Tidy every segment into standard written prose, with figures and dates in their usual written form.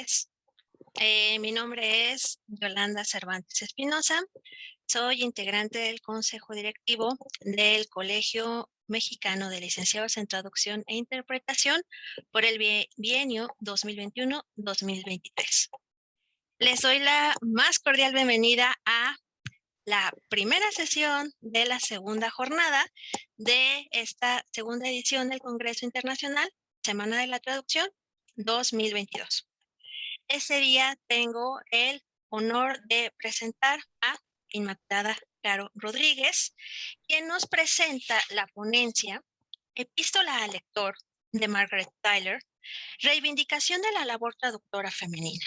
tardes. Mi nombre es Yolanda Cervantes Espinosa. Soy integrante del Consejo Directivo del Colegio Mexicano de Licenciados en Traducción e Interpretación por el bienio 2021-2023. Les doy la más cordial bienvenida a la primera sesión de la segunda jornada de esta segunda edición del Congreso Internacional Semana de la Traducción 2022. Ese día tengo el honor de presentar a Inmaculada Caro Rodríguez, quien nos presenta la ponencia Epístola al lector de Margaret Tyler, reivindicación de la labor traductora femenina.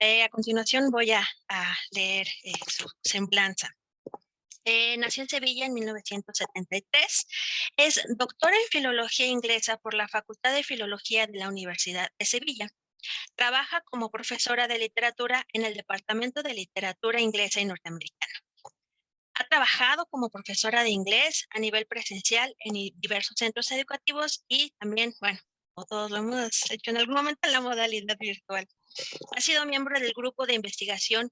A continuación voy a leer su semblanza. Nació en Sevilla en 1973. Es doctora en Filología Inglesa por la Facultad de Filología de la Universidad de Sevilla. Trabaja como profesora de literatura en el Departamento de Literatura Inglesa y Norteamericana. Ha trabajado como profesora de inglés a nivel presencial en diversos centros educativos y también, bueno, todos lo hemos hecho en algún momento en la modalidad virtual. Ha sido miembro del grupo de investigación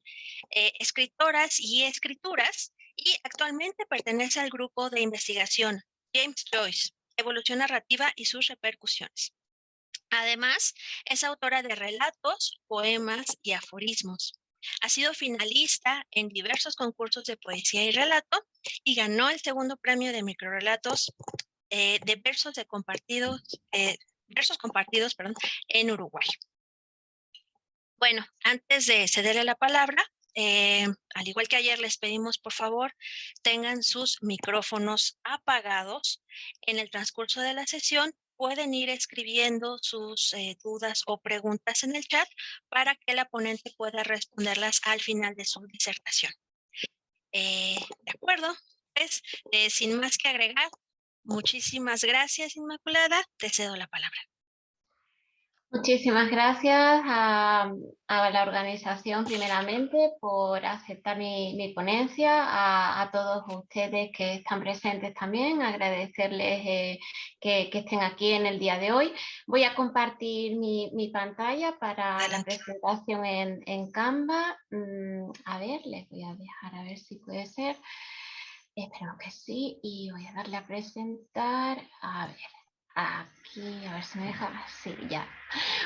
Escritoras y Escrituras y actualmente pertenece al grupo de investigación James Joyce, Evolución Narrativa y sus repercusiones. Además, es autora de relatos, poemas y aforismos. Ha sido finalista en diversos concursos de poesía y relato y ganó el segundo premio de microrelatos de versos compartidos en Uruguay. Bueno, antes de cederle la palabra, al igual que ayer les pedimos, por favor, tengan sus micrófonos apagados. En el transcurso de la sesión pueden ir escribiendo sus dudas o preguntas en el chat para que la ponente pueda responderlas al final de su disertación. De acuerdo, pues, sin más que agregar, muchísimas gracias, Inmaculada. Te cedo la palabra. Muchísimas gracias a la organización primeramente por aceptar mi ponencia, a todos ustedes que están presentes también, agradecerles que estén aquí en el día de hoy. Voy a compartir mi pantalla para Adelante. la presentación en Canva. A ver, les voy a dejar a ver si puede ser. Esperemos que sí y voy a darle a presentar. A ver. Aquí, a ver si me deja. Sí, ya.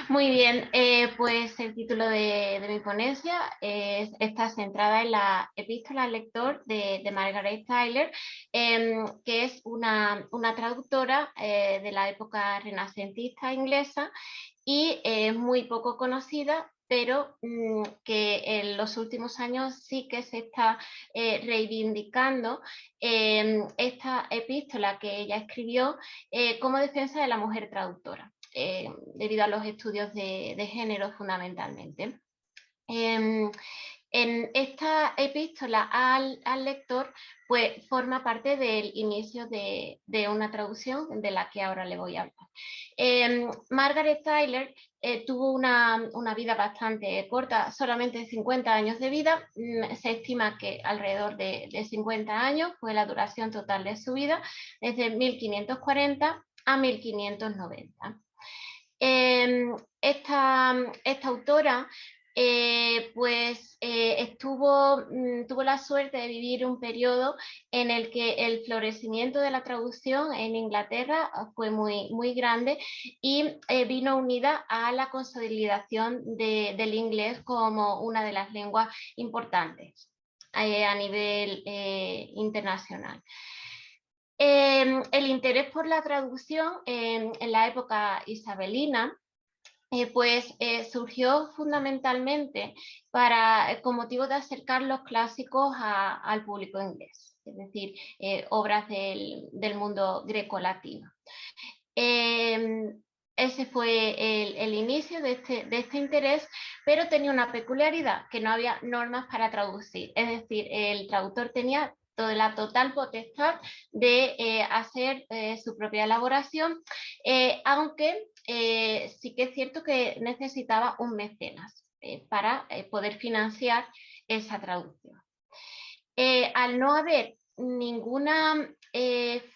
Muy bien, pues el título de mi ponencia está centrada en la epístola al lector de Margaret Tyler, que es una traductora de la época renacentista inglesa y muy poco conocida, pero que en los últimos años sí que se está reivindicando esta epístola que ella escribió como defensa de la mujer traductora, debido a los estudios de género fundamentalmente. En esta epístola al lector, pues forma parte del inicio de una traducción de la que ahora le voy a hablar. Margaret Tyler tuvo una vida bastante corta, solamente 50 años de vida. Se estima que alrededor de 50 años fue la duración total de su vida, desde 1540 a 1590. Esta autora tuvo la suerte de vivir un periodo en el que el florecimiento de la traducción en Inglaterra fue muy grande y vino unida a la consolidación del inglés como una de las lenguas importantes a nivel internacional. El interés por la traducción en la época isabelina surgió fundamentalmente con motivo de acercar los clásicos al público inglés, es decir, obras del mundo grecolatino. Ese fue el inicio de este interés, pero tenía una peculiaridad, que no había normas para traducir, es decir, el traductor tenía la total potestad de hacer su propia elaboración, aunque sí que es cierto que necesitaba un mecenas para poder financiar esa traducción. Al no haber ninguna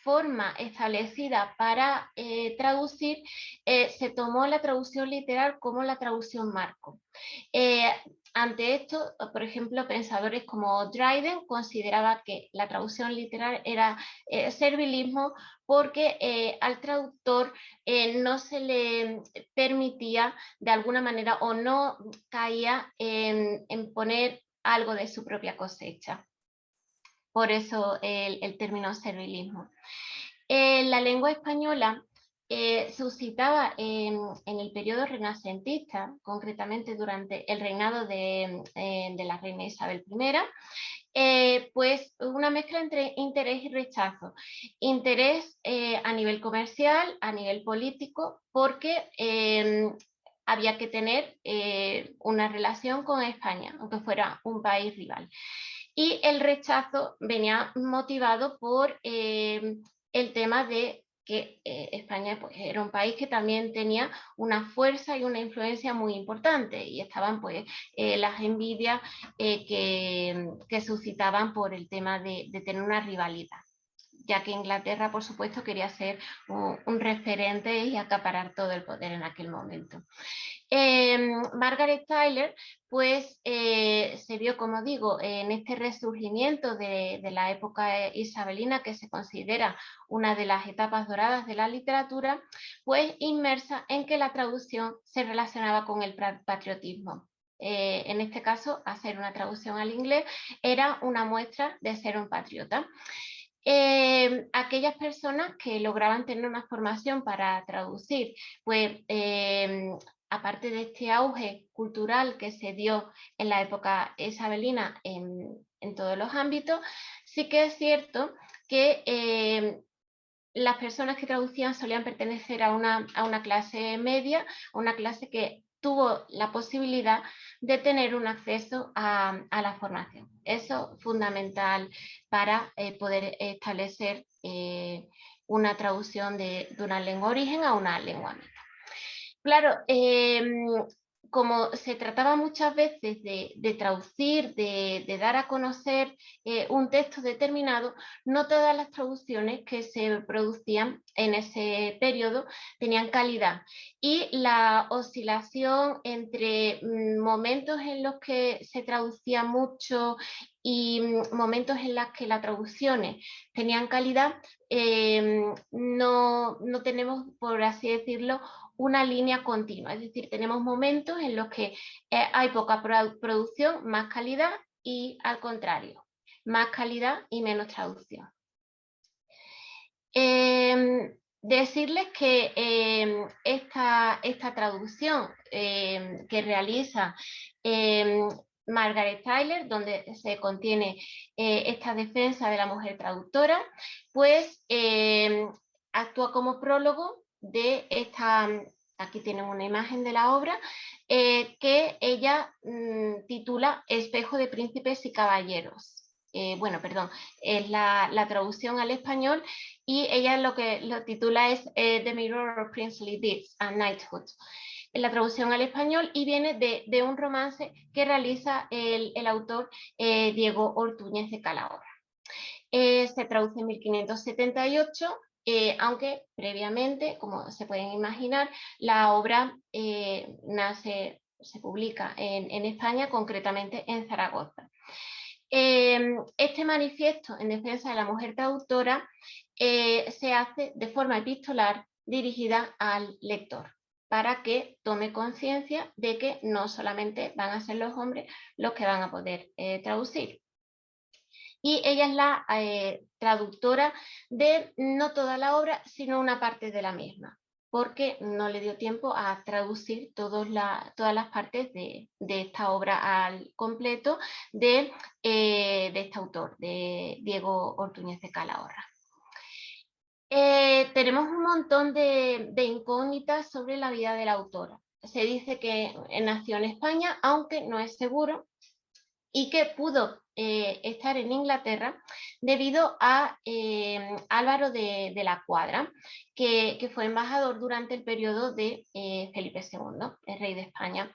forma establecida para traducir, se tomó la traducción literal como la traducción marco. Ante esto, por ejemplo, pensadores como Dryden consideraba que la traducción literal era servilismo porque al traductor no se le permitía de alguna manera o no caía en poner algo de su propia cosecha. Por eso el término servilismo. La lengua española suscitaba en el periodo renacentista, concretamente durante el reinado de la reina Isabel I, pues una mezcla entre interés y rechazo. Interés a nivel comercial, a nivel político, porque había que tener una relación con España, aunque fuera un país rival. Y el rechazo venía motivado por el tema de que España pues, era un país que también tenía una fuerza y una influencia muy importante y estaban pues las envidias que suscitaban por el tema de tener una rivalidad, ya que Inglaterra, por supuesto, quería ser un referente y acaparar todo el poder en aquel momento. Margaret Tyler pues se vio, como digo, en este resurgimiento de la época isabelina, que se considera una de las etapas doradas de la literatura, pues inmersa en que la traducción se relacionaba con el patriotismo. En este caso, hacer una traducción al inglés era una muestra de ser un patriota. Aquellas personas que lograban tener una formación para traducir, pues aparte de este auge cultural que se dio en la época isabelina en todos los ámbitos, sí que es cierto que las personas que traducían solían pertenecer a una clase media, una clase que tuvo la posibilidad de tener un acceso a la formación. Eso es fundamental para poder establecer una traducción de una lengua origen a una lengua mixta. Claro, como se trataba muchas veces de traducir, de dar a conocer un texto determinado, no todas las traducciones que se producían en ese periodo tenían calidad. Y la oscilación entre momentos en los que se traducía mucho y momentos en los que las traducciones tenían calidad, no tenemos, por así decirlo, una línea continua, es decir, tenemos momentos en los que hay poca producción, más calidad, y al contrario, más calidad y menos traducción. Decirles que esta traducción que realiza Margaret Tyler, donde se contiene esta defensa de la mujer traductora, pues actúa como prólogo de esta, aquí tienen una imagen de la obra, que ella titula Espejo de príncipes y caballeros. Bueno, perdón, es la traducción al español, y ella lo que lo titula es The Mirror of Princely Deeds and Knighthood, en la traducción al español, y viene de un romance que realiza el autor Diego Ortúñez de Calahorra. Se traduce en 1578, aunque previamente, como se pueden imaginar, la obra se publica en España, concretamente en Zaragoza. Este manifiesto en defensa de la mujer traductora se hace de forma epistolar dirigida al lector, para que tome conciencia de que no solamente van a ser los hombres los que van a poder traducir. Y ella es la traductora de no toda la obra, sino una parte de la misma, porque no le dio tiempo a traducir todas las partes de esta obra al completo de este autor, de Diego Ortúñez de Calahorra. Tenemos un montón de incógnitas sobre la vida de la autora. Se dice que nació en España, aunque no es seguro, y que pudo estar en Inglaterra debido a Álvaro de la Cuadra, que fue embajador durante el periodo de Felipe II, el rey de España.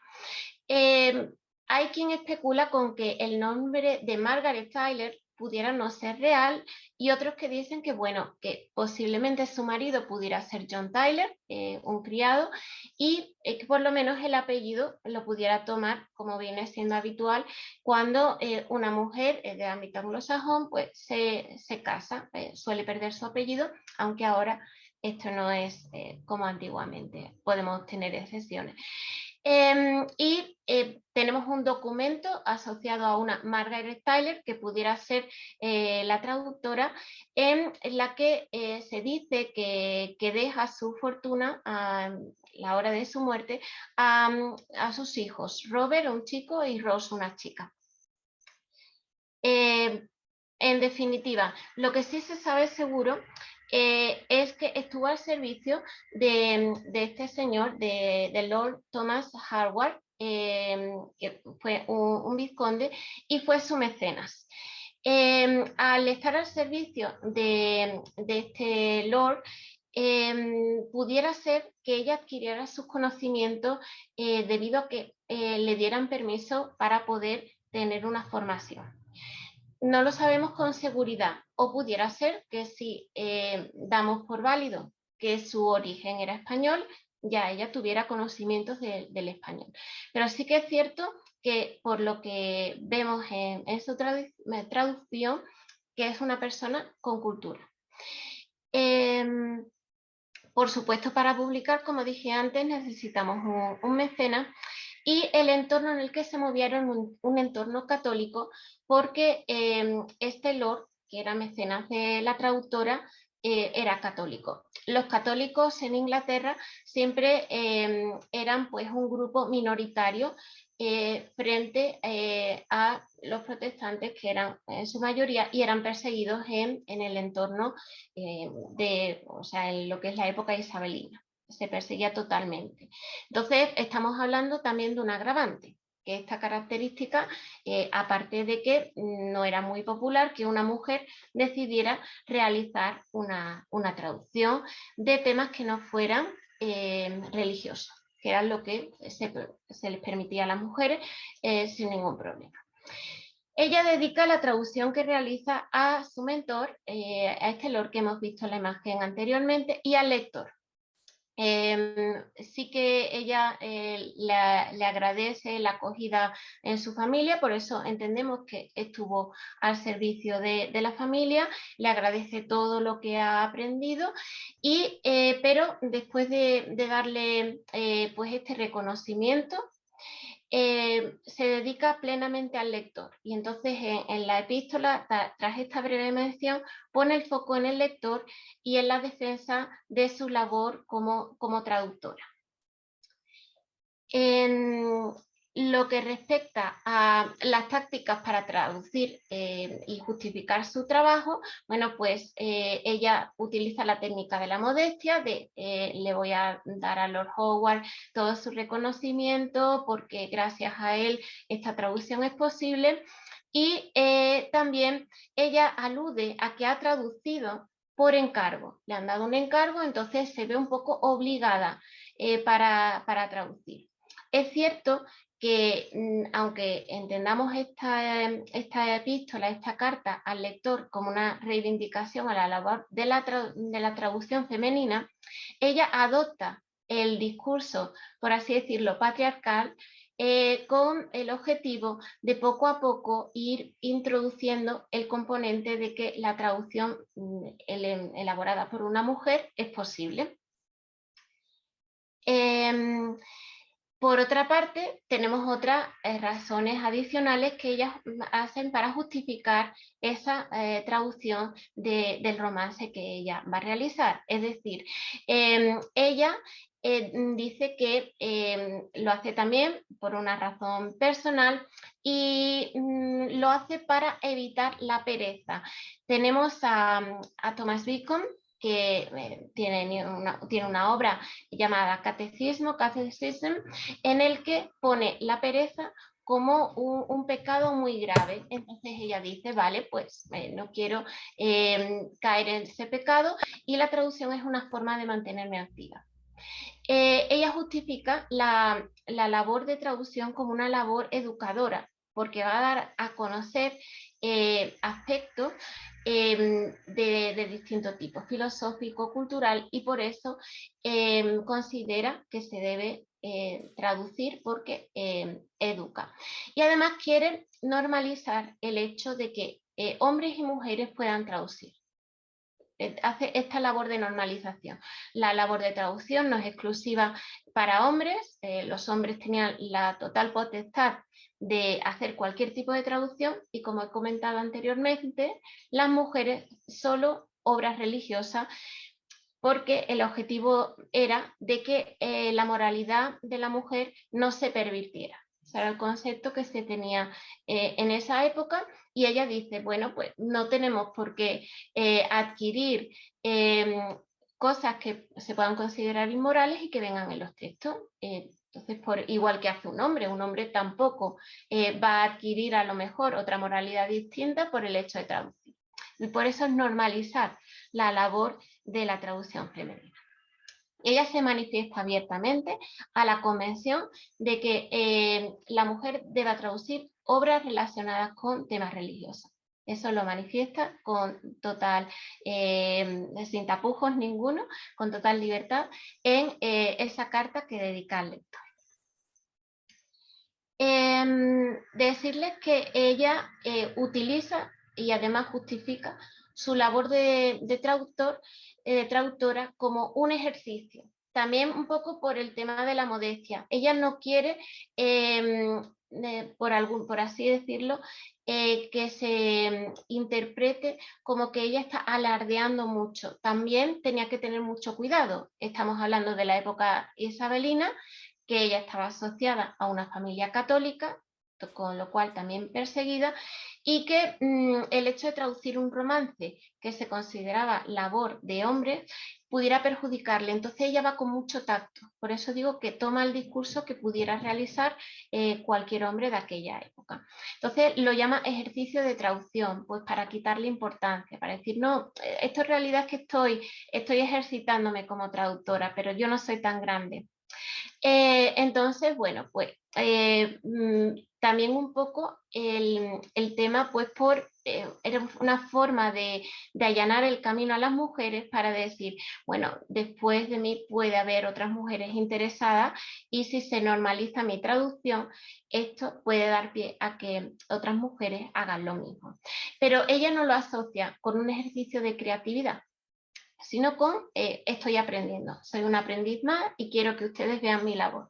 Hay quien especula con que el nombre de Margaret Tyler pudiera no ser real, y otros que dicen que, bueno, que posiblemente su marido pudiera ser John Tyler, un criado, y que por lo menos el apellido lo pudiera tomar, como viene siendo habitual, cuando una mujer de ámbito anglosajón pues, se casa, suele perder su apellido, aunque ahora esto no es como antiguamente, podemos tener excepciones. Tenemos un documento asociado a una Margaret Tyler, que pudiera ser la traductora, en la que se dice que deja su fortuna a la hora de su muerte a sus hijos, Robert, un chico, y Rose, una chica. En definitiva, lo que sí se sabe seguro es que estuvo al servicio de este señor, de Lord Thomas Harvard, que fue un vizconde y fue su mecenas. Al estar al servicio de este Lord, pudiera ser que ella adquiriera sus conocimientos debido a que le dieran permiso para poder tener una formación. No lo sabemos con seguridad, o pudiera ser que si damos por válido que su origen era español, ya ella tuviera conocimientos del español. Pero sí que es cierto que por lo que vemos en su traducción, que es una persona con cultura. Por supuesto, para publicar, como dije antes, necesitamos un mecenas, y el entorno en el que se movía era un entorno católico, porque este Lord, que era mecenas de la traductora, era católico. Los católicos en Inglaterra siempre eran pues un grupo minoritario frente a los protestantes, que eran en su mayoría y eran perseguidos en el entorno o sea, en lo que es la época isabelina. Se perseguía totalmente. Entonces, estamos hablando también de un agravante, que esta característica, aparte de que no era muy popular que una mujer decidiera realizar una traducción de temas que no fueran religiosos, que era lo que se les permitía a las mujeres sin ningún problema. Ella dedica la traducción que realiza a su mentor, a este Lord que hemos visto en la imagen anteriormente, y al lector. Sí que ella le agradece la acogida en su familia, por eso entendemos que estuvo al servicio de la familia, le agradece todo lo que ha aprendido, pero después de darle pues este reconocimiento, se dedica plenamente al lector, y entonces en la epístola, tras esta breve mención, pone el foco en el lector y en la defensa de su labor como traductora. En lo que respecta a las tácticas para traducir y justificar su trabajo, bueno, pues ella utiliza la técnica de la modestia, le voy a dar a Lord Howard todo su reconocimiento porque gracias a él esta traducción es posible, y también ella alude a que ha traducido por encargo, le han dado un encargo, entonces se ve un poco obligada para traducir. Es cierto que aunque entendamos esta epístola, esta carta al lector como una reivindicación a la labor de la traducción femenina, ella adopta el discurso, por así decirlo, patriarcal, con el objetivo de poco a poco ir introduciendo el componente de que la traducción elaborada por una mujer es posible. Por otra parte, tenemos otras razones adicionales que ellas hacen para justificar esa traducción del romance que ella va a realizar. Es decir, ella dice que lo hace también por una razón personal y lo hace para evitar la pereza. Tenemos a Thomas Bacon, que tiene una obra llamada Catecism, en el que pone la pereza como un pecado muy grave. Entonces ella dice, vale, pues no quiero caer en ese pecado, y la traducción es una forma de mantenerme activa. Ella justifica la labor de traducción como una labor educadora, porque va a dar a conocer aspectos de distintos tipos, filosófico, cultural, y por eso considera que se debe traducir porque educa. Y además quiere normalizar el hecho de que hombres y mujeres puedan traducir. Hace esta labor de normalización. La labor de traducción no es exclusiva para hombres, los hombres tenían la total potestad de hacer cualquier tipo de traducción y, como he comentado anteriormente, las mujeres solo obras religiosas, porque el objetivo era de que la moralidad de la mujer no se pervirtiera. Ese era el concepto que se tenía en esa época, y ella dice, bueno, pues no tenemos por qué adquirir cosas que se puedan considerar inmorales y que vengan en los textos. Entonces, igual que hace un hombre tampoco va a adquirir a lo mejor otra moralidad distinta por el hecho de traducir. Y por eso es normalizar la labor de la traducción femenina. Ella se manifiesta abiertamente a la convención de que la mujer deba traducir obras relacionadas con temas religiosos. Eso lo manifiesta con total, sin tapujos ninguno, con total libertad en esa carta que dedica al lector. Decirles que ella utiliza y además justifica su labor de traductora como un ejercicio. También un poco por el tema de la modestia. Ella no quiere, por así decirlo, que se interprete como que ella está alardeando mucho. También tenía que tener mucho cuidado. Estamos hablando de la época isabelina, que ella estaba asociada a una familia católica, con lo cual también perseguida, y que el hecho de traducir un romance que se consideraba labor de hombres pudiera perjudicarle. Entonces ella va con mucho tacto. Por eso digo que toma el discurso que pudiera realizar cualquier hombre de aquella época. Entonces lo llama ejercicio de traducción, pues para quitarle importancia, para decir, no, esto en realidad es que estoy ejercitándome como traductora, pero yo no soy tan grande. Entonces, bueno, pues también un poco el tema, pues era una forma de allanar el camino a las mujeres para decir, bueno, después de mí puede haber otras mujeres interesadas, y si se normaliza mi traducción, esto puede dar pie a que otras mujeres hagan lo mismo. Pero ella no lo asocia con un ejercicio de creatividad, sino con estoy aprendiendo, soy un aprendiz más y quiero que ustedes vean mi labor.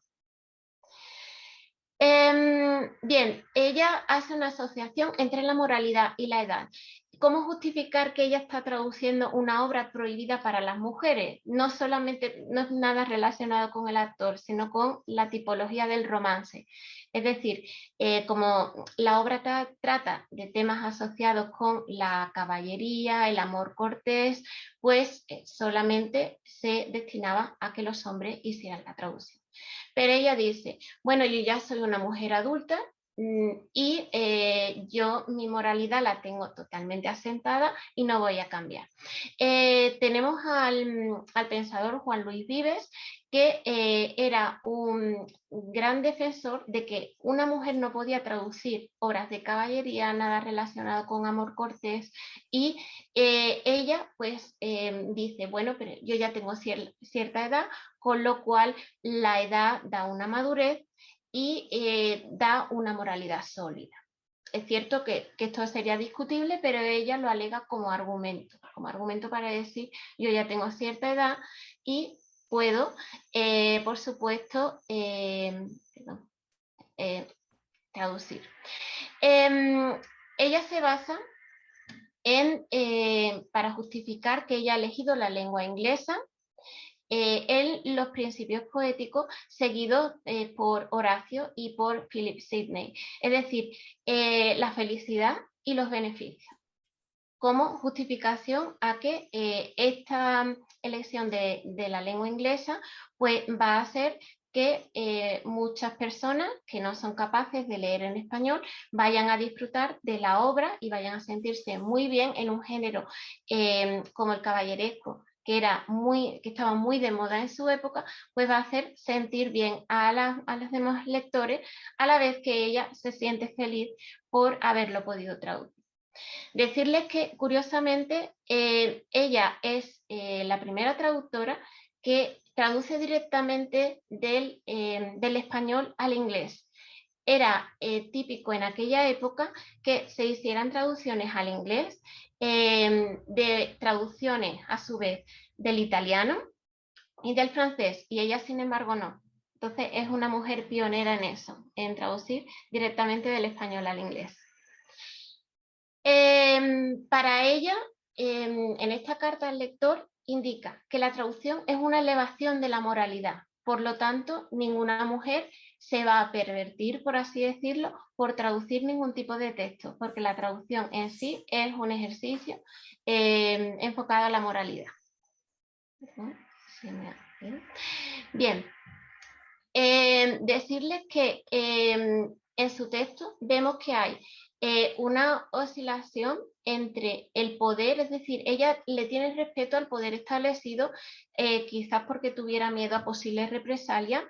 Bien, ella hace una asociación entre la moralidad y la edad. ¿Cómo justificar que ella está traduciendo una obra prohibida para las mujeres? No solamente, no es nada relacionado con el actor, sino con la tipología del romance. Es decir, como la obra trata de temas asociados con la caballería, el amor cortés, pues solamente se destinaba a que los hombres hicieran la traducción. Pero ella dice, bueno, yo ya soy una mujer adulta y yo mi moralidad la tengo totalmente asentada y no voy a cambiar. Tenemos al pensador Juan Luis Vives, que era un gran defensor de que una mujer no podía traducir obras de caballería, nada relacionado con amor cortés, y ella pues dice, bueno, pero yo ya tengo cierta edad, con lo cual la edad da una madurez y da una moralidad sólida. Es cierto que esto sería discutible, pero ella lo alega como argumento para decir, yo ya tengo cierta edad y puedo, por supuesto, traducir. Ella se basa para justificar que ella ha elegido la lengua inglesa en los principios poéticos seguidos por Horacio y por Philip Sidney. Es decir, la felicidad y los beneficios, como justificación a que esta elección de la lengua inglesa pues va a hacer que muchas personas que no son capaces de leer en español vayan a disfrutar de la obra y vayan a sentirse muy bien en un género como el caballeresco, que estaba muy de moda en su época, pues va a hacer sentir bien a los demás lectores, a la vez que ella se siente feliz por haberlo podido traducir. Decirles que, curiosamente, ella es la primera traductora que traduce directamente del español al inglés. Era típico en aquella época que se hicieran traducciones al inglés, de traducciones a su vez del italiano y del francés, y ella sin embargo no. Entonces es una mujer pionera en eso, en traducir directamente del español al inglés. Para ella, en esta carta al lector, indica que la traducción es una elevación de la moralidad. Por lo tanto, ninguna mujer se va a pervertir, por así decirlo, por traducir ningún tipo de texto, porque la traducción en sí es un ejercicio enfocado a la moralidad. Bien, decirles que en su texto vemos que hay una oscilación entre el poder, es decir, ella le tiene respeto al poder establecido, quizás porque tuviera miedo a posibles represalias,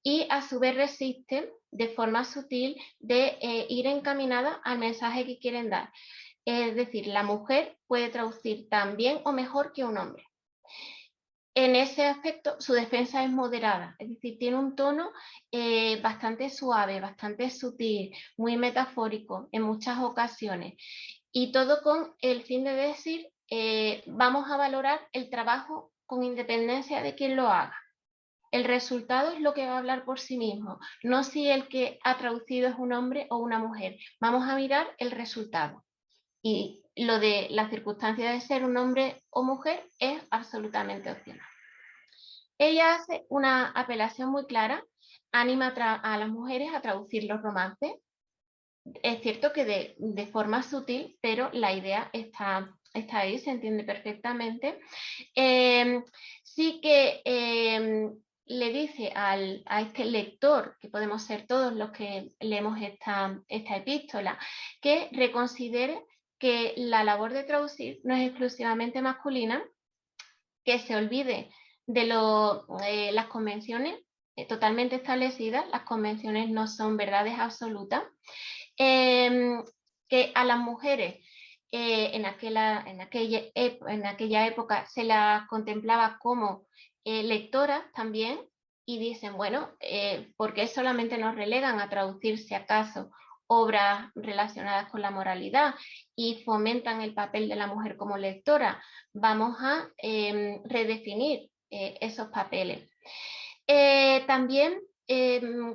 y a su vez resiste de forma sutil de ir encaminada al mensaje que quieren dar. Es decir, la mujer puede traducir tan bien o mejor que un hombre. En ese aspecto, su defensa es moderada, es decir, tiene un tono bastante suave, bastante sutil, muy metafórico en muchas ocasiones, y todo con el fin de decir, vamos a valorar el trabajo con independencia de quien lo haga. El resultado es lo que va a hablar por sí mismo, no si el que ha traducido es un hombre o una mujer. Vamos a mirar el resultado. Y lo de la circunstancia de ser un hombre o mujer es absolutamente opcional. Ella hace una apelación muy clara, anima a las mujeres a traducir los romances. Es cierto que de forma sutil, pero la idea está ahí, se entiende perfectamente. Sí que le dice a este lector, que podemos ser todos los que leemos esta epístola, que reconsidere que la labor de traducir no es exclusivamente masculina, que se olvide de las convenciones totalmente establecidas. Las convenciones no son verdades absolutas, que a las mujeres en aquella época se las contemplaba como lectoras también, y dicen, bueno, ¿por qué solamente nos relegan a traducir, si acaso, obras relacionadas con la moralidad y fomentan el papel de la mujer como lectora? Vamos a redefinir esos papeles. También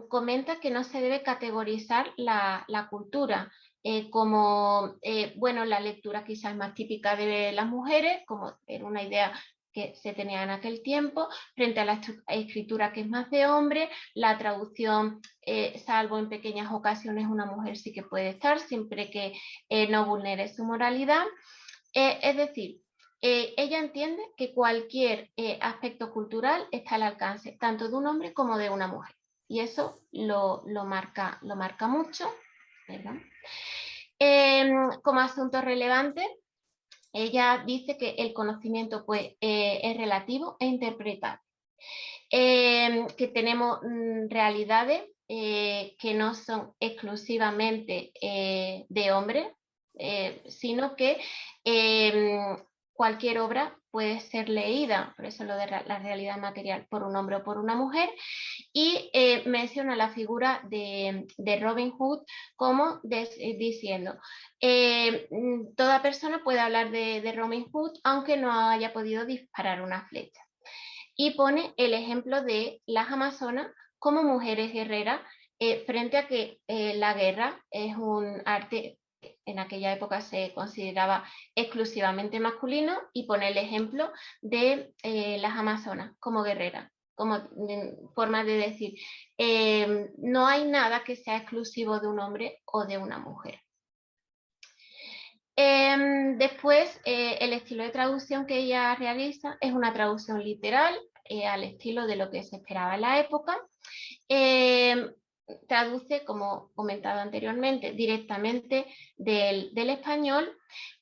comenta que no se debe categorizar la cultura como, bueno, la lectura quizás más típica de las mujeres, como era una idea que se tenía en aquel tiempo, frente a la escritura que es más de hombre, la traducción, salvo en pequeñas ocasiones, una mujer sí que puede estar, siempre que no vulnere su moralidad. Es decir, ella entiende que cualquier aspecto cultural está al alcance tanto de un hombre como de una mujer, y eso lo marca mucho, ¿verdad? Como asunto relevante, ella dice que el conocimiento pues, es relativo e interpretable, que tenemos realidades que no son exclusivamente de hombres, sino que cualquier obra puede ser leída, por eso lo de la realidad material, por un hombre o por una mujer, y menciona la figura de Robin Hood como diciendo, toda persona puede hablar de Robin Hood aunque no haya podido disparar una flecha. Y pone el ejemplo de las amazonas como mujeres guerreras, frente a que la guerra es un arte en aquella época se consideraba exclusivamente masculino, y pone el ejemplo de las amazonas como guerreras, como forma de decir, no hay nada que sea exclusivo de un hombre o de una mujer. Después, el estilo de traducción que ella realiza es una traducción literal, al estilo de lo que se esperaba en la época. Traduce, como comentado anteriormente, directamente del español,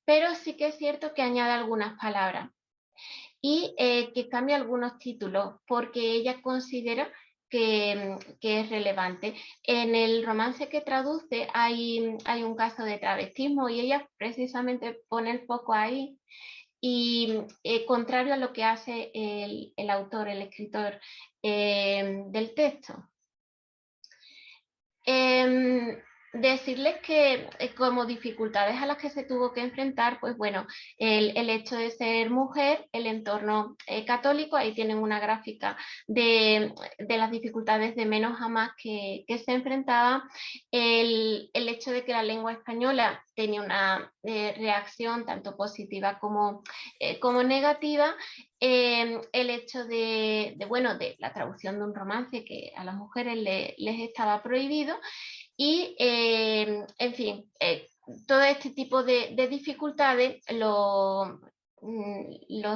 pero sí que es cierto que añade algunas palabras y que cambia algunos títulos, porque ella considera que es relevante. En el romance que traduce hay un caso de travestismo y ella precisamente pone el foco ahí. Y contrario a lo que hace el autor, el escritor del texto. Decirles que como dificultades a las que se tuvo que enfrentar, pues bueno, el hecho de ser mujer, el entorno católico, ahí tienen una gráfica de las dificultades de menos a más que se enfrentaba, el hecho de que la lengua española tenía una reacción tanto positiva como negativa, el hecho bueno, de la traducción de un romance que a las mujeres les estaba prohibido y, en fin, todo este tipo de dificultades, lo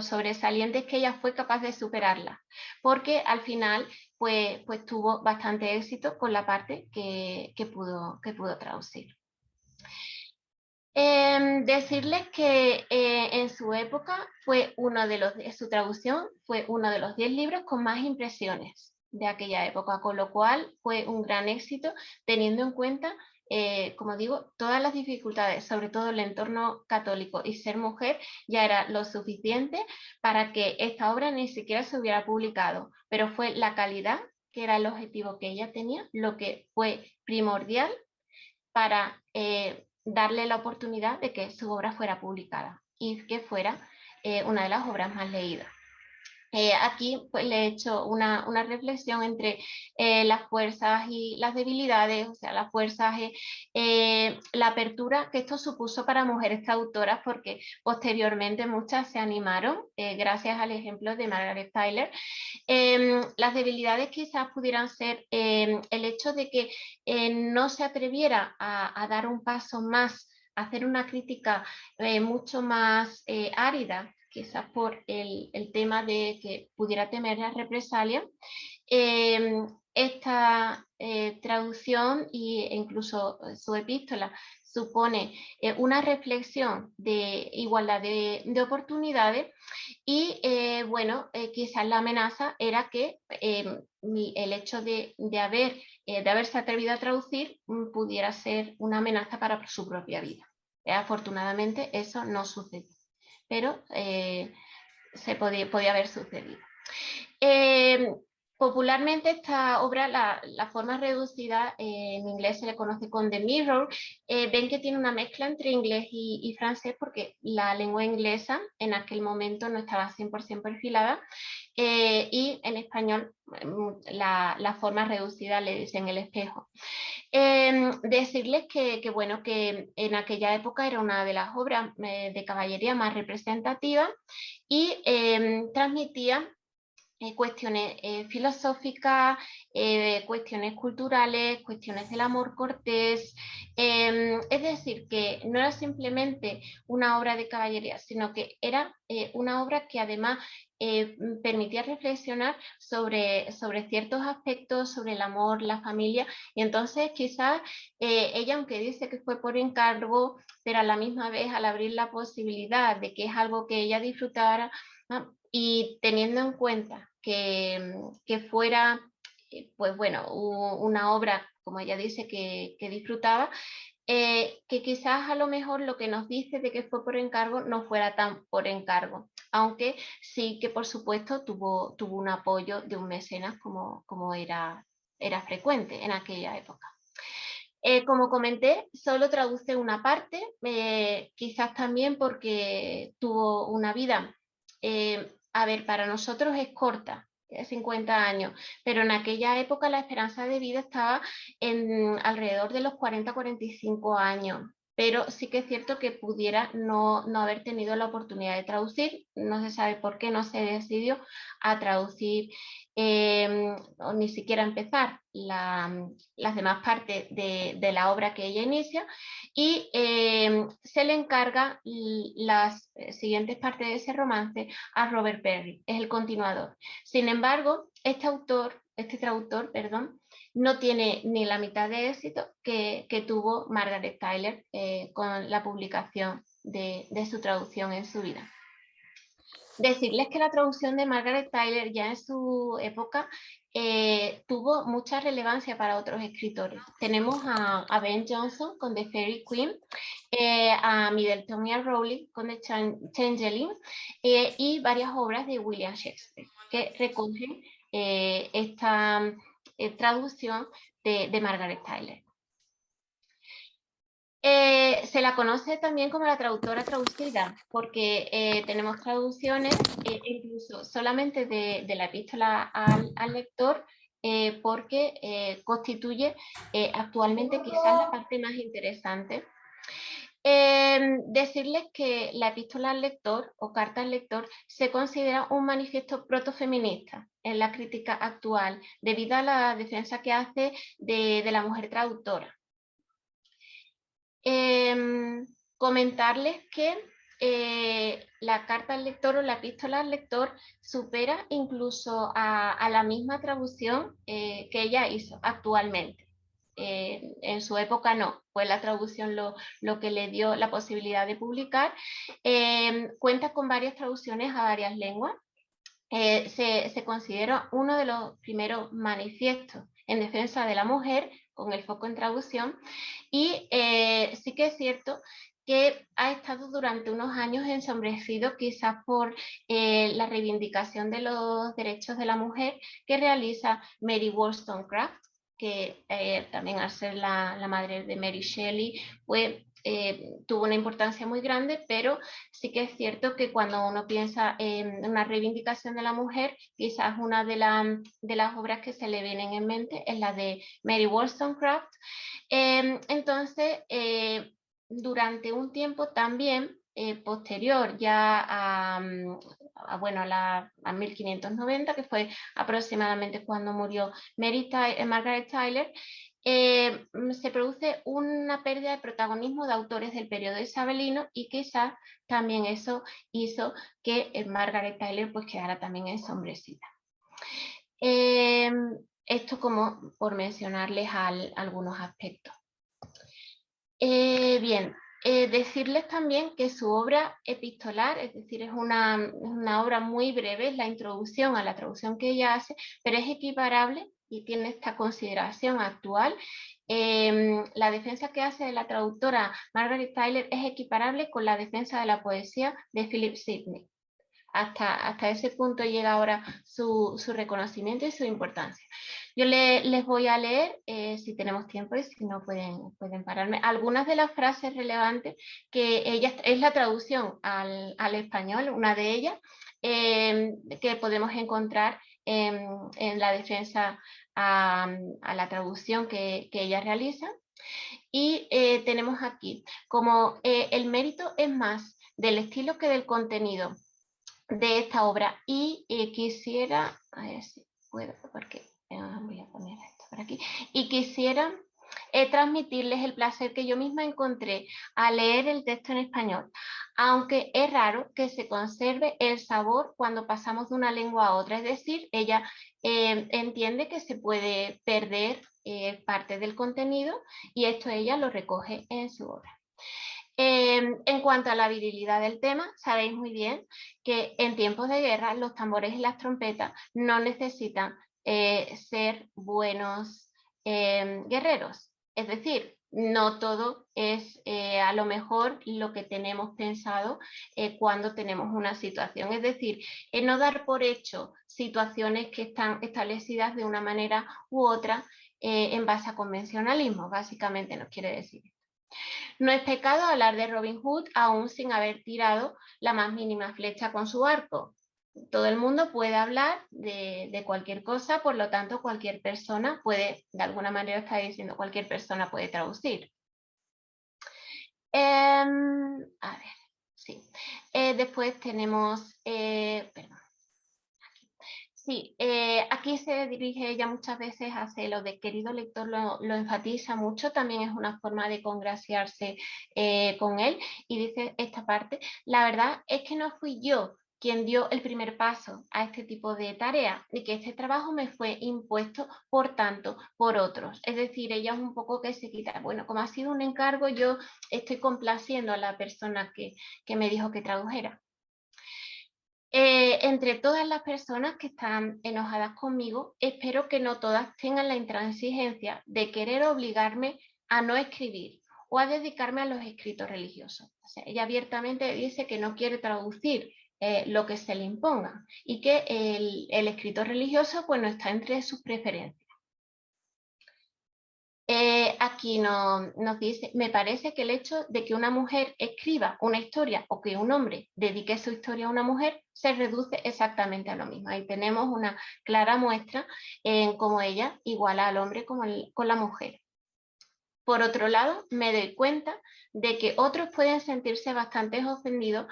sobresaliente es que ella fue capaz de superarlas, porque al final pues tuvo bastante éxito con la parte que pudo traducir. Decirles que en su época su traducción fue uno de los 10 libros con más impresiones de aquella época, con lo cual fue un gran éxito teniendo en cuenta, como digo, todas las dificultades, sobre todo el entorno católico y ser mujer ya era lo suficiente para que esta obra ni siquiera se hubiera publicado, pero fue la calidad, que era el objetivo que ella tenía, lo que fue primordial para darle la oportunidad de que su obra fuera publicada y que fuera una de las obras más leídas. Aquí pues le he hecho una reflexión entre las fuerzas y las debilidades, o sea, las fuerzas, la apertura que esto supuso para mujeres autoras, porque posteriormente muchas se animaron, gracias al ejemplo de Margaret Tyler. Las debilidades quizás pudieran ser el hecho de que no se atreviera a dar un paso más, a hacer una crítica mucho más árida, quizás por el tema de que pudiera temer la represalia. Esta traducción e incluso su epístola supone una reflexión de igualdad de oportunidades y bueno, quizás la amenaza era que el hecho de haberse atrevido a traducir pudiera ser una amenaza para su propia vida. Afortunadamente eso no sucedió, pero podía haber sucedido. Popularmente esta obra, la forma reducida, en inglés se le conoce con The Mirror. Ven que tiene una mezcla entre inglés y francés porque la lengua inglesa en aquel momento no estaba 100% perfilada, y en español la forma reducida le dicen el espejo. Decirles que bueno, que en aquella época era una de las obras de caballería más representativas y transmitía cuestiones filosóficas, cuestiones culturales, cuestiones del amor cortés. Es decir, que no era simplemente una obra de caballería, sino que era una obra que además permitía reflexionar sobre ciertos aspectos, sobre el amor, la familia, y entonces quizás ella, aunque dice que fue por encargo, pero a la misma vez al abrir la posibilidad de que es algo que ella disfrutara, y teniendo en cuenta que fuera, pues bueno, una obra, como ella dice, que disfrutaba, que quizás a lo mejor lo que nos dice de que fue por encargo no fuera tan por encargo, aunque sí que por supuesto tuvo un apoyo de un mecenas como era frecuente en aquella época. Como comenté, solo traduce una parte, quizás también porque tuvo una vida, a ver, para nosotros es corta, 50 años, pero en aquella época la esperanza de vida estaba en alrededor de los 40-45 años. Pero sí que es cierto que pudiera no haber tenido la oportunidad de traducir, no se sabe por qué no se decidió a traducir o ni siquiera empezar las demás partes de la obra que ella inicia, y se le encarga las siguientes partes de ese romance a Robert Perry, es el continuador. Sin embargo, este traductor, no tiene ni la mitad de éxito que tuvo Margaret Tyler con la publicación de su traducción en su vida. Decirles que la traducción de Margaret Tyler ya en su época tuvo mucha relevancia para otros escritores. Tenemos a Ben Jonson con The Fairy Queen, a Middleton y a Rowling con The Changeling, y varias obras de William Shakespeare que recogen esta traducción de Margaret Tyler. Se la conoce también como la traductora traducida, porque tenemos traducciones incluso solamente de la epístola al lector, porque constituye actualmente quizás la parte más interesante. Decirles que la epístola al lector o carta al lector se considera un manifiesto protofeminista en la crítica actual, debido a la defensa que hace de la mujer traductora. Comentarles que la carta al lector o la epístola al lector supera incluso a la misma traducción que ella hizo actualmente. En su época no, fue la traducción lo que le dio la posibilidad de publicar. Cuenta con varias traducciones a varias lenguas. Se considera uno de los primeros manifiestos en defensa de la mujer, con el foco en traducción, y sí que es cierto que ha estado durante unos años ensombrecido quizás por la reivindicación de los derechos de la mujer que realiza Mary Wollstonecraft, que también al ser la madre de Mary Shelley, pues tuvo una importancia muy grande, pero sí que es cierto que cuando uno piensa en una reivindicación de la mujer, quizás una de las obras que se le vienen en mente es la de Mary Wollstonecraft. Entonces, durante un tiempo también, posterior ya a 1590, que fue aproximadamente cuando murió Margaret Tyler, se produce una pérdida de protagonismo de autores del periodo isabelino, y quizás también eso hizo que Margaret Tyler pues quedara también ensombrecida. Esto como por mencionarles algunos aspectos. Bien, decirles también que su obra epistolar, es decir, es una obra muy breve, es la introducción a la traducción que ella hace, pero es equiparable y tiene esta consideración actual. La defensa que hace de la traductora Margaret Tyler es equiparable con la defensa de la poesía de Philip Sidney. Hasta ese punto llega ahora su reconocimiento y su importancia. Yo les voy a leer, si tenemos tiempo, y si no pueden pararme, algunas de las frases relevantes que ella, es la traducción al español, una de ellas, que podemos encontrar en la defensa a la traducción que ella realiza. Y tenemos aquí, como el mérito es más del estilo que del contenido de esta obra, y quisiera, a ver si puedo, porque voy a poner esto por aquí, y quisiera transmitirles el placer que yo misma encontré al leer el texto en español, aunque es raro que se conserve el sabor cuando pasamos de una lengua a otra, es decir, ella entiende que se puede perder parte del contenido, y esto ella lo recoge en su obra. En cuanto a la virilidad del tema, sabéis muy bien que en tiempos de guerra los tambores y las trompetas no necesitan ser buenos guerreros. Es decir, no todo es a lo mejor lo que tenemos pensado cuando tenemos una situación. Es decir, no dar por hecho situaciones que están establecidas de una manera u otra en base a convencionalismo, básicamente nos quiere decir. No es pecado hablar de Robin Hood aún sin haber tirado la más mínima flecha con su arco. Todo el mundo puede hablar de cualquier cosa, por lo tanto cualquier persona puede, de alguna manera está diciendo, cualquier persona puede traducir. A ver, sí. Después tenemos, perdón. Sí, aquí se dirige ella muchas veces hacia lo de querido lector, lo enfatiza mucho, también es una forma de congraciarse con él, y dice esta parte: la verdad es que no fui yo quien dio el primer paso a este tipo de tarea, y que este trabajo me fue impuesto, por tanto, por otros. Es decir, ella es un poco que se quita, bueno, como ha sido un encargo, yo estoy complaciendo a la persona que me dijo que tradujera. Entre todas las personas que están enojadas conmigo, espero que no todas tengan la intransigencia de querer obligarme a no escribir o a dedicarme a los escritos religiosos. O sea, ella abiertamente dice que no quiere traducir lo que se le imponga y que el escritor religioso pues no está entre sus preferencias. Aquí nos dice, me parece que el hecho de que una mujer escriba una historia o que un hombre dedique su historia a una mujer se reduce exactamente a lo mismo. Ahí tenemos una clara muestra en cómo ella iguala al hombre con la mujer. Por otro lado, me doy cuenta de que otros pueden sentirse bastante ofendidos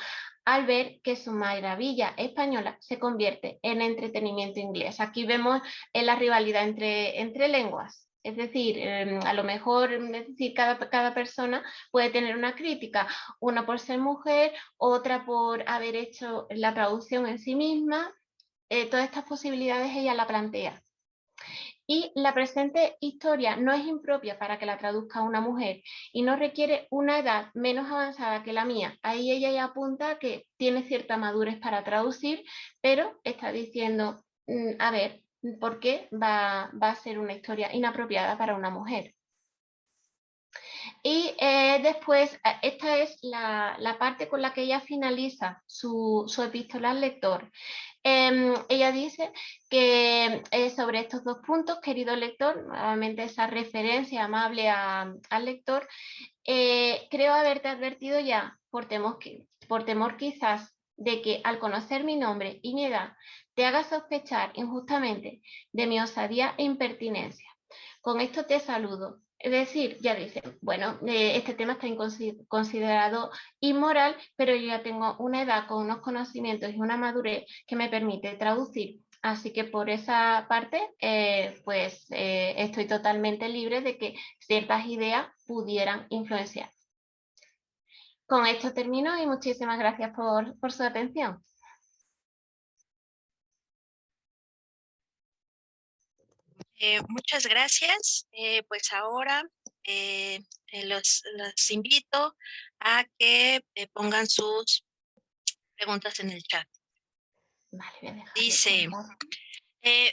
al ver que su maravilla española se convierte en entretenimiento inglés. Aquí vemos la rivalidad entre lenguas. Es decir, a lo mejor cada persona puede tener una crítica, una por ser mujer, otra por haber hecho la traducción en sí misma. Todas estas posibilidades ella la plantea. Y la presente historia no es impropia para que la traduzca una mujer y no requiere una edad menos avanzada que la mía. Ahí ella ya apunta que tiene cierta madurez para traducir, pero está diciendo, a ver, ¿por qué va a ser una historia inapropiada para una mujer? Y después, esta es la parte con la que ella finaliza su epístola al lector. Ella dice que sobre estos dos puntos, querido lector, nuevamente esa referencia amable al lector, creo haberte advertido ya, por temor quizás de que al conocer mi nombre y mi edad te haga sospechar injustamente de mi osadía e impertinencia. Con esto te saludo. Es decir, ya dice, bueno, este tema está considerado inmoral, pero yo ya tengo una edad con unos conocimientos y una madurez que me permite traducir. Así que por esa parte, estoy totalmente libre de que ciertas ideas pudieran influenciar. Con esto termino y muchísimas gracias por su atención. Muchas gracias. Pues ahora los invito a que pongan sus preguntas en el chat. Vale, voy a dejar Dice,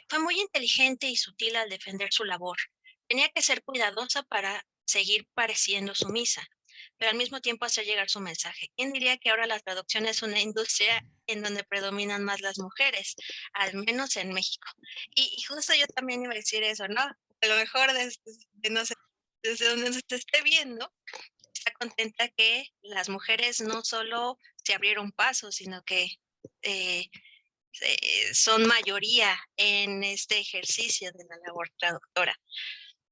fue muy inteligente y sutil al defender su labor. Tenía que ser cuidadosa para seguir pareciendo sumisa, pero al mismo tiempo hacer llegar su mensaje. ¿Quién diría que ahora la traducción es una industria en donde predominan más las mujeres, al menos en México? Y justo yo también iba a decir eso, ¿no? A lo mejor no sé, desde donde se esté viendo, está contenta que las mujeres no solo se abrieron paso, sino que son mayoría en este ejercicio de la labor traductora.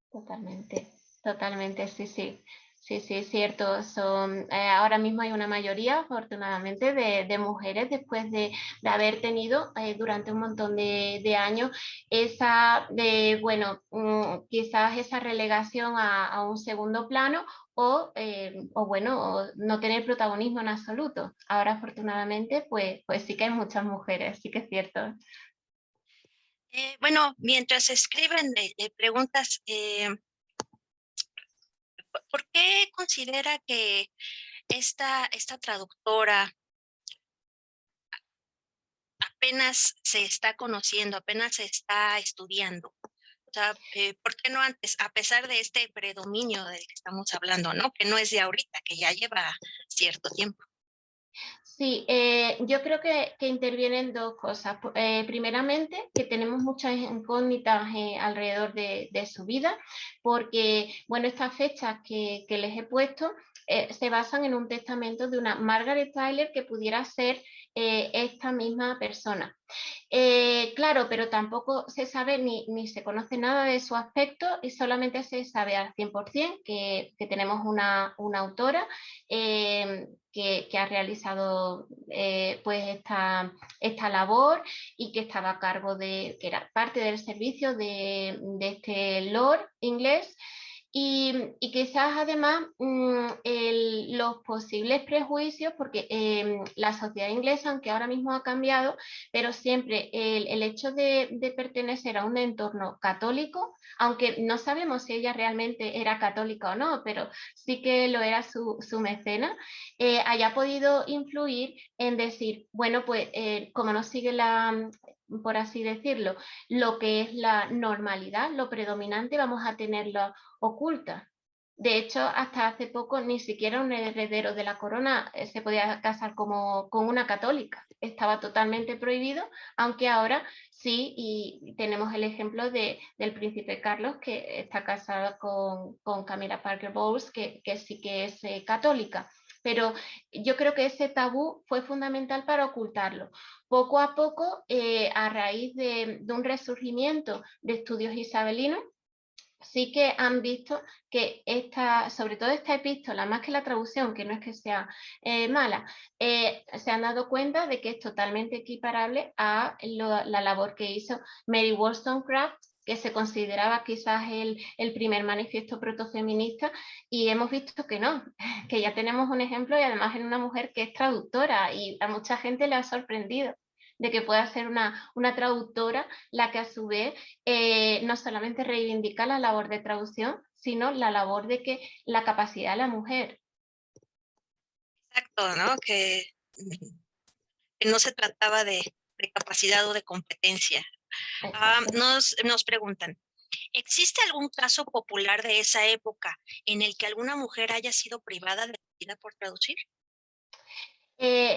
Totalmente, totalmente, sí, sí. Sí, sí, es cierto. Ahora mismo hay una mayoría, afortunadamente, de mujeres después de haber tenido durante un montón de años quizás esa relegación a un segundo plano o no tener protagonismo en absoluto. Ahora, afortunadamente, pues sí que hay muchas mujeres, sí que es cierto. Bueno, mientras escriben preguntas, ¿por qué considera que esta traductora apenas se está conociendo, apenas se está estudiando? O sea, ¿por qué no antes, a pesar de este predominio del que estamos hablando, ¿no? Que no es de ahorita, que ya lleva cierto tiempo. Sí, yo creo que intervienen dos cosas. Primeramente, que tenemos muchas incógnitas alrededor de su vida, porque, bueno, estas fechas que les he puesto se basan en un testamento de una Margaret Tyler que pudiera ser esta misma persona. Claro, pero tampoco se sabe ni se conoce nada de su aspecto y solamente se sabe al 100% que tenemos una autora que ha realizado pues esta labor y que estaba a cargo que era parte del servicio de este Lord inglés. Y quizás además los posibles prejuicios, porque la sociedad inglesa, aunque ahora mismo ha cambiado, pero siempre el hecho de pertenecer a un entorno católico, aunque no sabemos si ella realmente era católica o no, pero sí que lo era su mecena, haya podido influir en decir, bueno, pues como no sigue por así decirlo, lo que es la normalidad, lo predominante, vamos a tenerlo oculta. De hecho, hasta hace poco ni siquiera un heredero de la corona se podía casar con una católica. Estaba totalmente prohibido, aunque ahora sí, y tenemos el ejemplo del príncipe Carlos, que está casado con Camilla Parker Bowles, que sí que es católica. Pero yo creo que ese tabú fue fundamental para ocultarlo. Poco a poco, a raíz de un resurgimiento de estudios isabelinos, sí que han visto que sobre todo esta epístola, más que la traducción, que no es que sea mala, se han dado cuenta de que es totalmente equiparable a la labor que hizo Mary Wollstonecraft, que se consideraba quizás el primer manifiesto protofeminista, y hemos visto que no, que ya tenemos un ejemplo, y además en una mujer que es traductora, y a mucha gente le ha sorprendido de que pueda ser una traductora la que a su vez no solamente reivindica la labor de traducción, sino la labor de que la capacidad de la mujer. Exacto, ¿no? Que no se trataba de capacidad o de competencia. Nos preguntan, ¿existe algún caso popular de esa época en el que alguna mujer haya sido privada de la vida por traducir?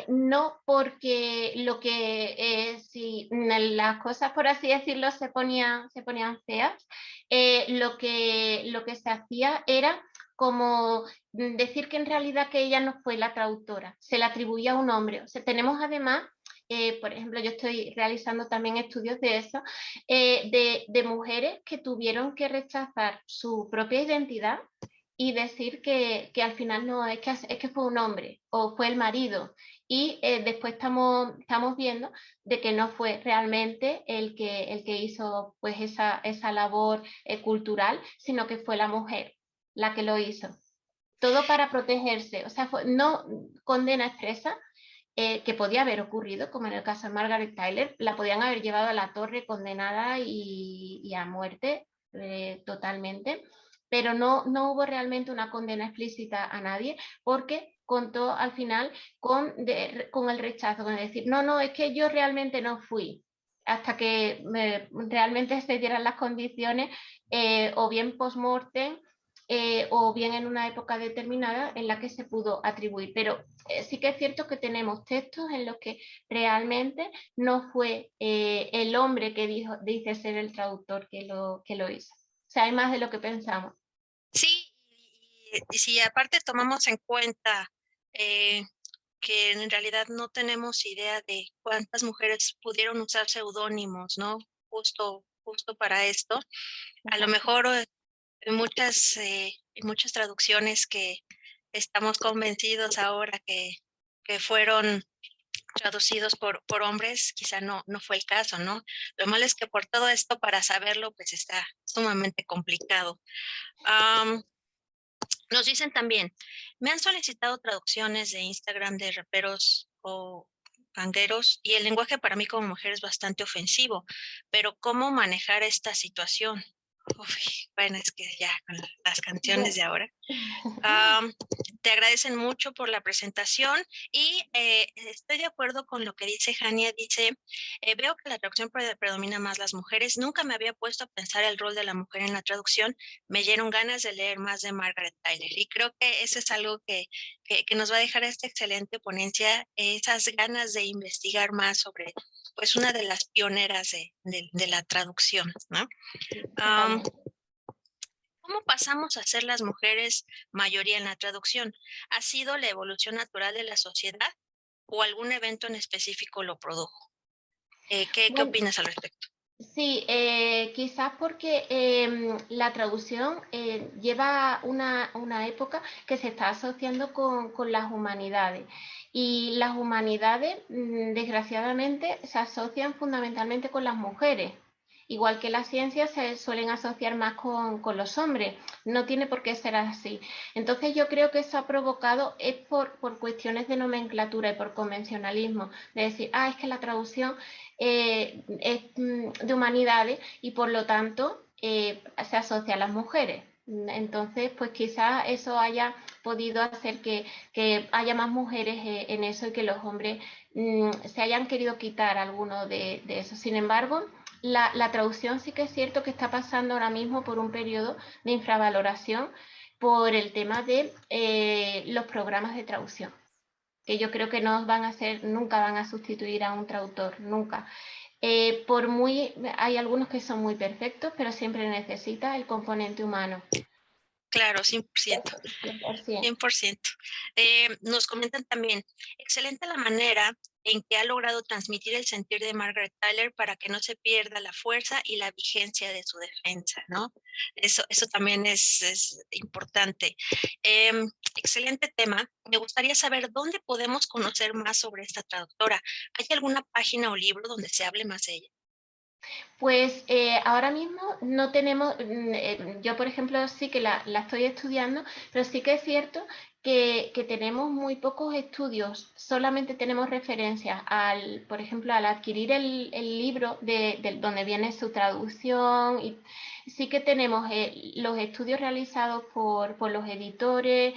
No, porque si las cosas, por así decirlo, se ponían feas, lo que se hacía era como decir que en realidad que ella no fue la traductora, se le atribuía a un hombre. O sea, tenemos además, por ejemplo, yo estoy realizando también estudios de eso, de mujeres que tuvieron que rechazar su propia identidad y decir que al final no, es que fue un hombre o fue el marido. Y después estamos viendo de que no fue realmente el que hizo pues esa labor cultural, sino que fue la mujer la que lo hizo. Todo para protegerse, o sea, no condena expresa, que podía haber ocurrido, como en el caso de Margaret Tyler, la podían haber llevado a la torre condenada y a muerte totalmente, pero no hubo realmente una condena explícita a nadie, porque contó al final con el rechazo, con decir, no, es que yo realmente no fui, hasta que realmente se dieran las condiciones, o bien post-mortem, o bien en una época determinada en la que se pudo atribuir. Pero sí que es cierto que tenemos textos en los que realmente no fue el hombre que dice ser el traductor que lo hizo. O sea, hay más de lo que pensamos. Sí, y si aparte tomamos en cuenta que en realidad no tenemos idea de cuántas mujeres pudieron usar seudónimos, ¿no? Justo para esto. A lo mejor en muchas traducciones que estamos convencidos ahora que fueron traducidos por hombres, quizá no fue el caso, ¿no? Lo malo es que por todo esto, para saberlo, pues está sumamente complicado. Nos dicen también, me han solicitado traducciones de Instagram de raperos o gangueros y el lenguaje para mí como mujer es bastante ofensivo, pero ¿cómo manejar esta situación? Uf, bueno, es que ya con las canciones de ahora. Te agradecen mucho por la presentación y estoy de acuerdo con lo que dice Jania. Dice, veo que la traducción predomina más las mujeres. Nunca me había puesto a pensar el rol de la mujer en la traducción. Me dieron ganas de leer más de Margaret Tyler y creo que eso es algo que nos va a dejar esta excelente ponencia, esas ganas de investigar más sobre pues una de las pioneras de la traducción, ¿no? ¿Cómo pasamos a ser las mujeres mayoría en la traducción? ¿Ha sido la evolución natural de la sociedad o algún evento en específico lo produjo? ¿Qué Bueno, opinas al respecto? sí, quizás porque la traducción lleva una época que se está asociando con las humanidades, y las humanidades desgraciadamente se asocian fundamentalmente con las mujeres, igual que las ciencias se suelen asociar más con los hombres. No tiene por qué ser así. Entonces yo creo que eso ha provocado, es por cuestiones de nomenclatura y por convencionalismo, de decir, es que la traducción es de humanidades y por lo tanto se asocia a las mujeres. Entonces, pues quizás eso haya podido hacer que haya más mujeres en eso y que los hombres se hayan querido quitar alguno de eso. Sin embargo, la traducción sí que es cierto que está pasando ahora mismo por un periodo de infravaloración por el tema de los programas de traducción, que yo creo que nunca van a sustituir a un traductor, nunca. Hay algunos que son muy perfectos, pero siempre necesita el componente humano. Claro, 100%. 100%. 100%. Nos comentan también, excelente la manera en que ha logrado transmitir el sentir de Margaret Tyler para que no se pierda la fuerza y la vigencia de su defensa, ¿no? Eso también es importante. Excelente tema. Me gustaría saber dónde podemos conocer más sobre esta traductora. ¿Hay alguna página o libro donde se hable más de ella? Pues ahora mismo no tenemos, yo por ejemplo sí que la estoy estudiando, pero sí que es cierto que tenemos muy pocos estudios, solamente tenemos referencias por ejemplo, al adquirir el libro donde viene su traducción, y sí que tenemos los estudios realizados por los editores,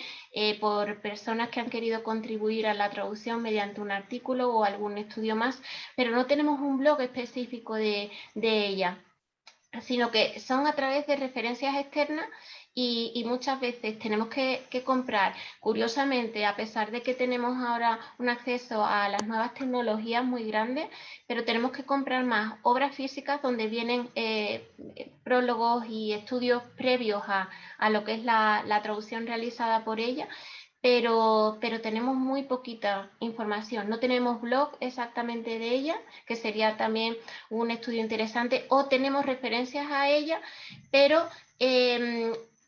por personas que han querido contribuir a la traducción mediante un artículo o algún estudio más, pero no tenemos un blog específico de ella, sino que son a través de referencias externas y muchas veces tenemos que comprar, curiosamente, a pesar de que tenemos ahora un acceso a las nuevas tecnologías muy grande, pero tenemos que comprar más obras físicas donde vienen prólogos y estudios previos a lo que es la traducción realizada por ella. Pero tenemos muy poquita información. No tenemos blog exactamente de ella, que sería también un estudio interesante, o tenemos referencias a ella, pero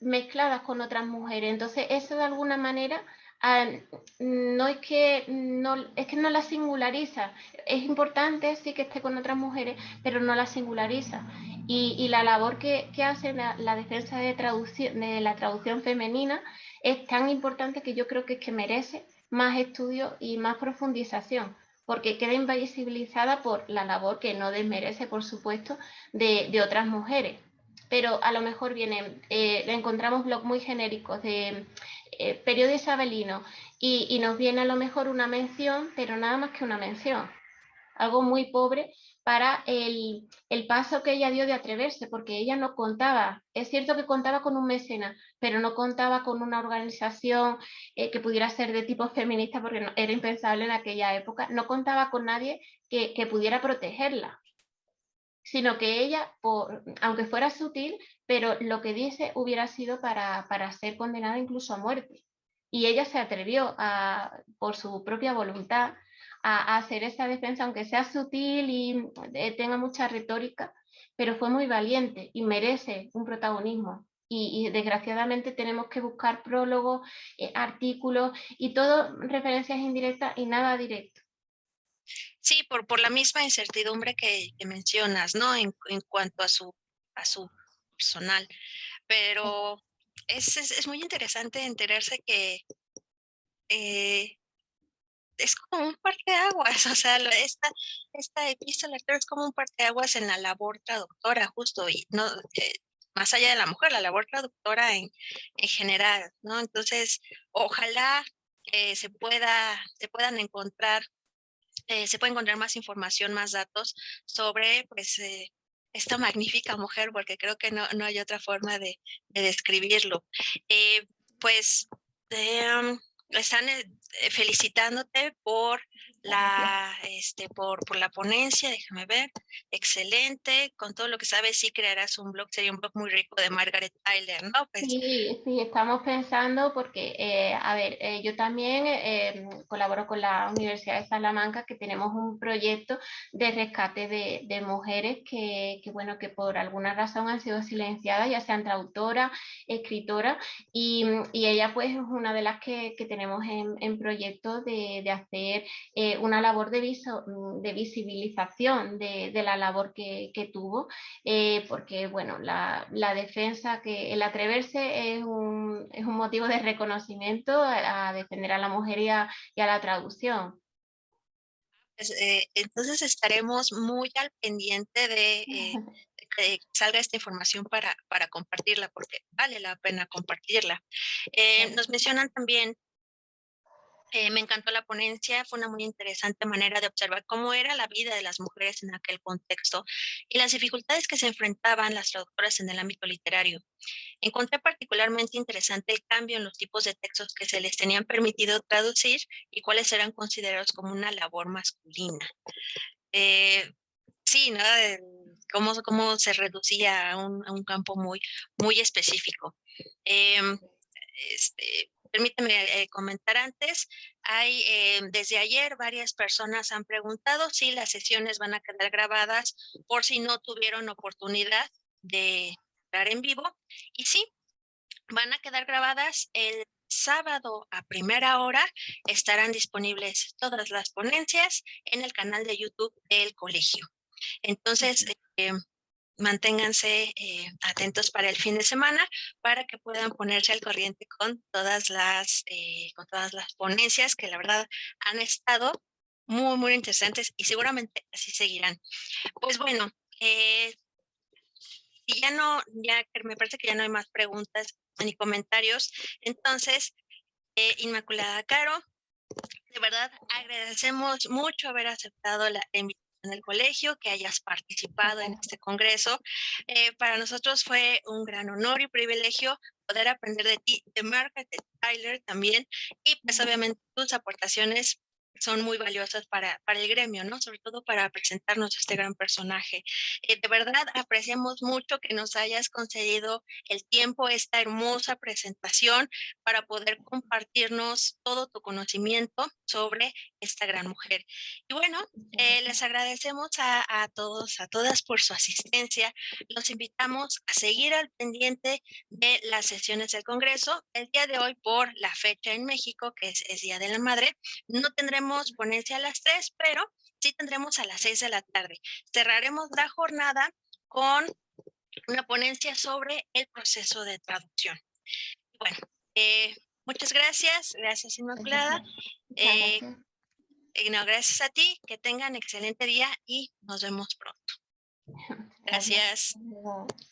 mezcladas con otras mujeres. Entonces, eso de alguna manera no es que no la singulariza. Es importante sí que esté con otras mujeres, pero no la singulariza. Y la labor que hace la defensa de la traducción femenina es tan importante que yo creo que es que merece más estudio y más profundización, porque queda invisibilizada por la labor, que no desmerece, por supuesto, de otras mujeres. Pero a lo mejor encontramos blogs muy genéricos de periodo isabelino y nos viene a lo mejor una mención, pero nada más que una mención. Algo muy pobre para el paso que ella dio de atreverse, porque ella no contaba, es cierto que contaba con un mecenas, pero no contaba con una organización que pudiera ser de tipo feminista, porque era impensable en aquella época, no contaba con nadie que pudiera protegerla, sino que ella, aunque fuera sutil, pero lo que dice hubiera sido para ser condenada incluso a muerte. Y ella se atrevió, por su propia voluntad, a hacer esa defensa, aunque sea sutil y tenga mucha retórica, pero fue muy valiente y merece un protagonismo. Y desgraciadamente tenemos que buscar prólogos, artículos y todo referencias indirectas y nada directo. Sí, por la misma incertidumbre que mencionas, ¿no? En cuanto a su personal. Pero es muy interesante enterarse que es como un parteaguas, o sea, esta epístola es como un parteaguas en la labor traductora, justo, y no, más allá de la mujer, la labor traductora en general, ¿no? Entonces, ojalá se puedan encontrar, se pueda encontrar más información, más datos sobre, pues, esta magnífica mujer, porque creo que no hay otra forma de describirlo. Pues, están felicitándote por por la ponencia, déjame ver, excelente, con todo lo que sabes, sí crearás un blog, sería un blog muy rico de Margaret Tyler, ¿no? Pues, Sí, estamos pensando porque, a ver, yo también colaboro con la Universidad de Salamanca, que tenemos un proyecto de rescate de mujeres bueno, que por alguna razón han sido silenciadas, ya sean traductoras, escritoras, y ella pues es una de las que tenemos en proyecto de hacer una labor de visibilización de la labor que tuvo, porque bueno, la defensa, que el atreverse es un motivo de reconocimiento a defender a la mujer y a la traducción. Pues, entonces estaremos muy al pendiente de que salga esta información para compartirla, porque vale la pena compartirla. Nos mencionan también, me encantó la ponencia, fue una muy interesante manera de observar cómo era la vida de las mujeres en aquel contexto y las dificultades que se enfrentaban las traductoras en el ámbito literario. Encontré particularmente interesante el cambio en los tipos de textos que se les tenían permitido traducir y cuáles eran considerados como una labor masculina. Sí, ¿no? Cómo se reducía a un campo muy específico. Em, permíteme comentar antes, desde ayer varias personas han preguntado si las sesiones van a quedar grabadas por si no tuvieron oportunidad de estar en vivo. Y sí, van a quedar grabadas el sábado a primera hora. Estarán disponibles todas las ponencias en el canal de YouTube del colegio. Entonces, manténganse atentos para el fin de semana para que puedan ponerse al corriente con todas las ponencias que la verdad han estado muy interesantes y seguramente así seguirán. Pues bueno, y ya me parece que ya no hay más preguntas ni comentarios. Entonces, Inmaculada Caro, de verdad agradecemos mucho haber aceptado la invitación del colegio, que hayas participado en este congreso. Para nosotros fue un gran honor y privilegio poder aprender de ti, de Margaret, de Tyler también, y pues obviamente tus aportaciones son muy valiosas para el gremio, ¿no? Sobre todo para presentarnos a este gran personaje. De verdad apreciamos mucho que nos hayas concedido el tiempo, esta hermosa presentación para poder compartirnos todo tu conocimiento sobre esta gran mujer. Y bueno, les agradecemos a todos, a todas por su asistencia. Los invitamos a seguir al pendiente de las sesiones del Congreso. El día de hoy, por la fecha en México, que es Día de la Madre, no tendremos ponencia a las 3, pero sí tendremos a las 6 de la tarde. Cerraremos la jornada con una ponencia sobre el proceso de traducción. Bueno, muchas gracias, gracias Inmaculada. Gracias. No, gracias a ti, que tengan excelente día y nos vemos pronto. Gracias. Gracias.